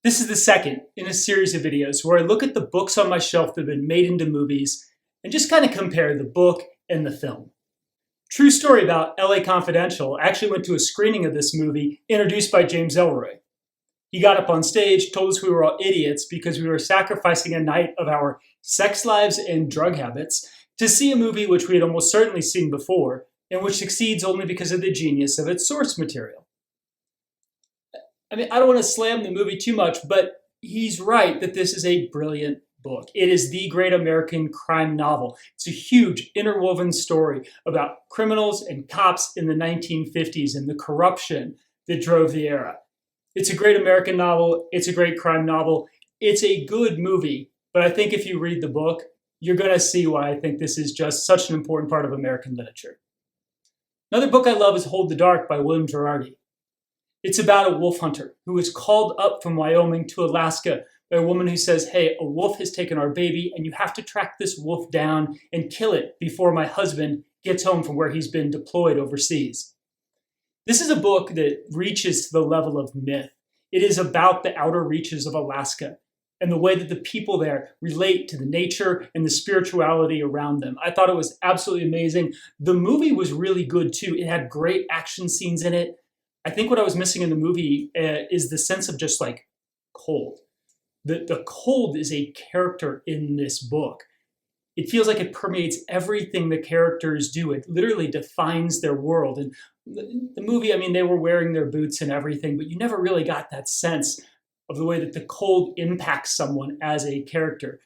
This is the second in a series of videos where I look at the books on my shelf that have been made into movies and just kind of compare the book and the film. True story about LA Confidential. I actually went to a screening of this movie introduced by James Ellroy. He got up on stage, told us we were all idiots because we were sacrificing a night of our sex lives and drug habits to see a movie which we had almost certainly seen before and which succeeds only because of the genius of its source material. I don't want to slam the movie too much, but he's right that this is a brilliant book. It is the great American crime novel. It's a huge interwoven story about criminals and cops in the 1950s and the corruption that drove the era. It's a great American novel. It's a great crime novel. It's a good movie, but I think if you read the book, you're going to see why I think this is just such an important part of American literature. Another book I love is Hold the Dark by William Giraldi. It's about a wolf hunter who is called up from Wyoming to Alaska by a woman who says, hey, a wolf has taken our baby and you have to track this wolf down and kill it before my husband gets home from where he's been deployed overseas. This is a book that reaches to the level of myth. It is about the outer reaches of Alaska and the way that the people there relate to the nature and the spirituality around them. I thought it was absolutely amazing. The movie was really good too. It had great action scenes in it. I think what I was missing in the movie is the sense of just like cold. The cold is a character in this book. It feels like it permeates everything the characters do. It literally defines their world. And the movie, they were wearing their boots and everything, but you never really got that sense of the way that the cold impacts someone as a character.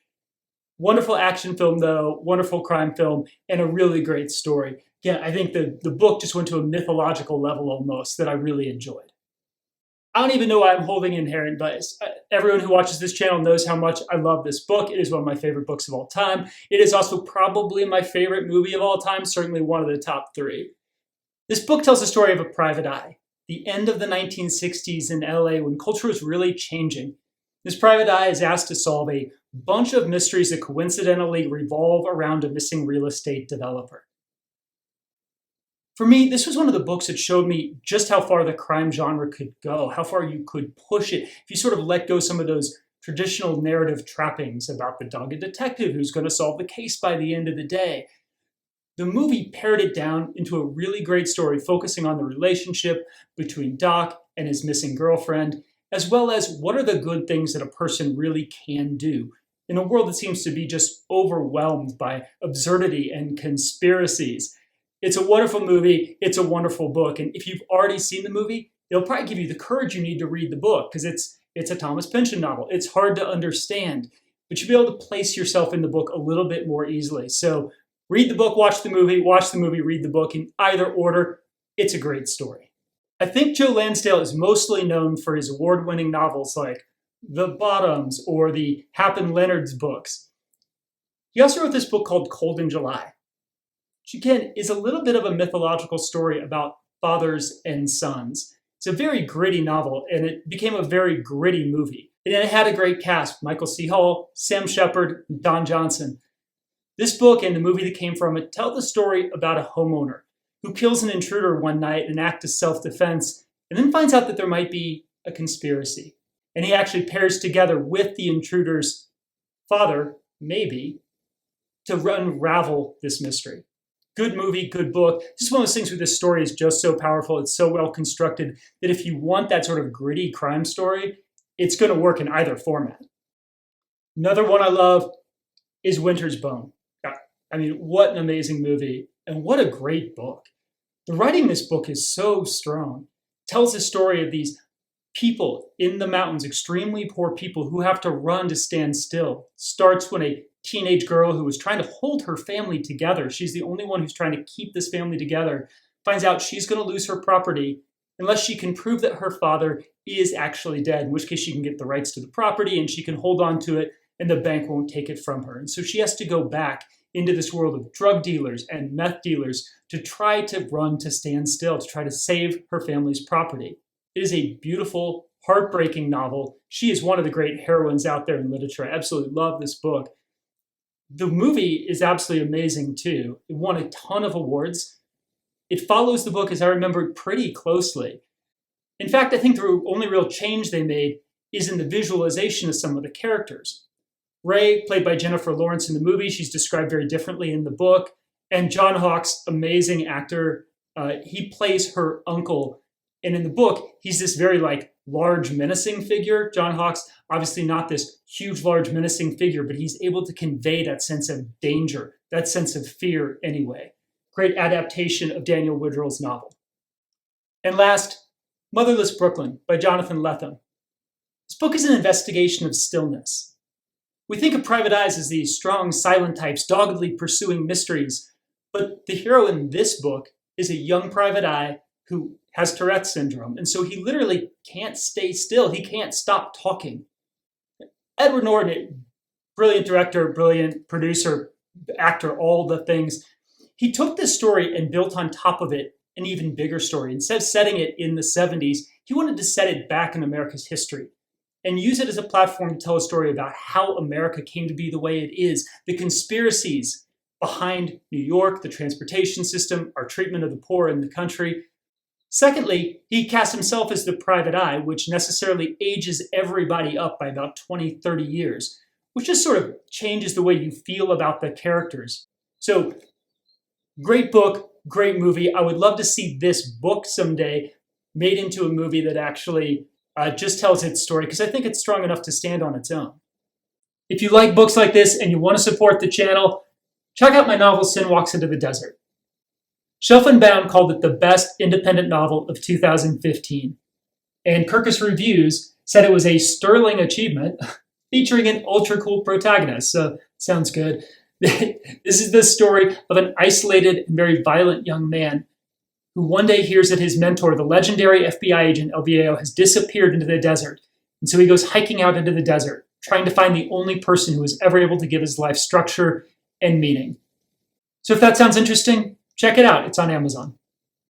Wonderful action film though, wonderful crime film, and a really great story. Yeah, I think the book just went to a mythological level almost that I really enjoyed. I don't even know why I'm holding inherent bias. Everyone who watches this channel knows how much I love this book. It is one of my favorite books of all time. It is also probably my favorite movie of all time, certainly one of the top 3. This book tells the story of a private eye, the end of the 1960s in LA when culture was really changing. This private eye is asked to solve a bunch of mysteries that coincidentally revolve around a missing real estate developer. For me, this was one of the books that showed me just how far the crime genre could go, how far you could push it. If you sort of let go some of those traditional narrative trappings about the dogged detective who's going to solve the case by the end of the day. The movie pared it down into a really great story focusing on the relationship between Doc and his missing girlfriend, as well as what are the good things that a person really can do in a world that seems to be just overwhelmed by absurdity and conspiracies. It's a wonderful movie. It's a wonderful book. And if you've already seen the movie, it'll probably give you the courage you need to read the book because it's a Thomas Pynchon novel. It's hard to understand, but you'll be able to place yourself in the book a little bit more easily. So read the book, watch the movie, read the book. In either order, it's a great story. I think Joe Lansdale is mostly known for his award-winning novels like The Bottoms or the Hap and Leonard's books. He also wrote this book called Cold in July, which again is a little bit of a mythological story about fathers and sons. It's a very gritty novel, and it became a very gritty movie. And it had a great cast: Michael C. Hall, Sam Shepard, and Don Johnson. This book and the movie that came from it tell the story about a homeowner who kills an intruder one night in an act of self-defense, and then finds out that there might be a conspiracy. And he actually pairs together with the intruder's father, maybe, to unravel this mystery. Good movie, good book. Just one of those things where this story is just so powerful. It's so well constructed that if you want that sort of gritty crime story, it's going to work in either format. Another one I love is Winter's Bone. What an amazing movie and what a great book. The writing in this book is so strong. It tells the story of these people in the mountains, extremely poor people who have to run to stand still. It starts when a teenage girl who was trying to hold her family together, she's the only one who's trying to keep this family together, finds out she's going to lose her property unless she can prove that her father is actually dead, in which case she can get the rights to the property and she can hold on to it and the bank won't take it from her. And so she has to go back into this world of drug dealers and meth dealers to try to run to stand still, to try to save her family's property. It is a beautiful, heartbreaking novel. She is one of the great heroines out there in literature. I absolutely love this book. The movie is absolutely amazing too. It won a ton of awards. It follows the book, as I remember, pretty closely. In fact, I think the only real change they made is in the visualization of some of the characters. Ray, played by Jennifer Lawrence in the movie, she's described very differently in the book. And John Hawkes, amazing actor, he plays her uncle. And in the book, he's this very large, menacing figure. John Hawkes, obviously not this huge, large, menacing figure, but he's able to convey that sense of danger, that sense of fear anyway. Great adaptation of Daniel Woodrell's novel. And last, Motherless Brooklyn by Jonathan Lethem. This book is an investigation of stillness. We think of private eyes as these strong, silent types doggedly pursuing mysteries, but the hero in this book is a young private eye who has Tourette's syndrome, and so he literally can't stay still. He can't stop talking. Edward Norton, brilliant director, brilliant producer, actor, all the things. He took this story and built on top of it an even bigger story. Instead of setting it in the 70s, he wanted to set it back in America's history and use it as a platform to tell a story about how America came to be the way it is, the conspiracies behind New York, the transportation system, our treatment of the poor in the country. Secondly, he cast himself as the private eye, which necessarily ages everybody up by about 20, 30 years, which just sort of changes the way you feel about the characters. So, great book, great movie. I would love to see this book someday made into a movie that actually just tells its story, because I think it's strong enough to stand on its own. If you like books like this and you want to support the channel, check out my novel, Sin Walks into the Desert. Shelf and Bound called it the best independent novel of 2015. And Kirkus Reviews said it was a sterling achievement featuring an ultra cool protagonist. So, sounds good. This is the story of an isolated and very violent young man who one day hears that his mentor, the legendary FBI agent El Viejo, has disappeared into the desert. And so he goes hiking out into the desert, trying to find the only person who was ever able to give his life structure and meaning. So if that sounds interesting, check it out. It's on Amazon.